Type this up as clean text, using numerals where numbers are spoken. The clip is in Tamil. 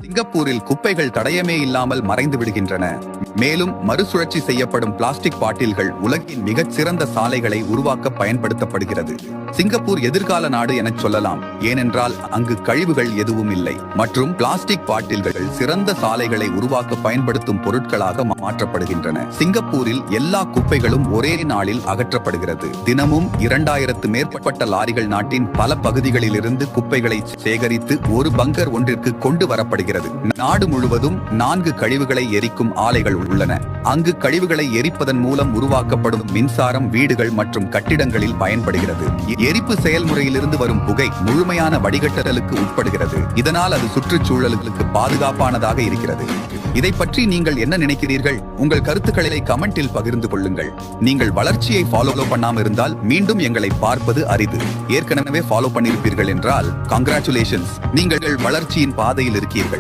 சிங்கப்பூரில் குப்பைகள் தடயமே இல்லாமல் மறைந்து விடுகின்றன. மேலும் மறுசுழற்சி செய்யப்படும் பிளாஸ்டிக் பாட்டில்கள் உலகின் மிகச் சிறந்த சாலைகளை உருவாக்க பயன்படுத்தப்படுகிறது. சிங்கப்பூர் எதிர்கால நாடு எனச் சொல்லலாம், ஏனென்றால் அங்கு கழிவுகள் எதுவும் இல்லை மற்றும் பிளாஸ்டிக் பாட்டில்கள் சிறந்த சாலைகளை உருவாக்க பயன்படுத்தும் பொருட்களாக மாற்றப்படுகின்றன. சிங்கப்பூரில் எல்லா குப்பைகளும் ஒரே நாளில் அகற்றப்படுகிறது. தினமும் 2000 மேற்பட்ட லாரிகள் நாட்டின் பல பகுதிகளிலிருந்து குப்பைகளை சேகரித்து ஒரு பங்கர் ஒன்றிற்கு கொண்டு வரப்படுகிறது. நாடு முழுவதும் 4 கழிவுகளை எரிக்கும் ஆலைகள் உள்ளன. அங்கு கழிவுகளை எரிப்பதன் மூலம் உருவாக்கப்படும் மின்சாரம் வீடுகள் மற்றும் கட்டிடங்களில் பயன்படுகிறது. எரிப்பு செயல்முறையிலிருந்து வரும் புகை முழுமையான வடிகட்டலுக்கு உட்படுகிறது. இதனால் அது சுற்றுச்சூழலுக்கு பாதுகாப்பானதாக இருக்கிறது. இதை பற்றி நீங்கள் என்ன நினைக்கிறீர்கள்? உங்கள் கருத்துக்களை கமெண்டில் பகிர்ந்து கொள்ளுங்கள். நீங்கள் வளர்ச்சியை ஃபாலோ பண்ணாம இருந்தால் மீண்டும் எங்களை பார்ப்பது அரிது. ஏற்கனவே ஃபாலோ பண்ணியிருப்பீர்கள் என்றால் கங்க்ராச்சுலேஷன்ஸ், நீங்கள் வளர்ச்சியின் பாதையில் இருக்கீர்கள்.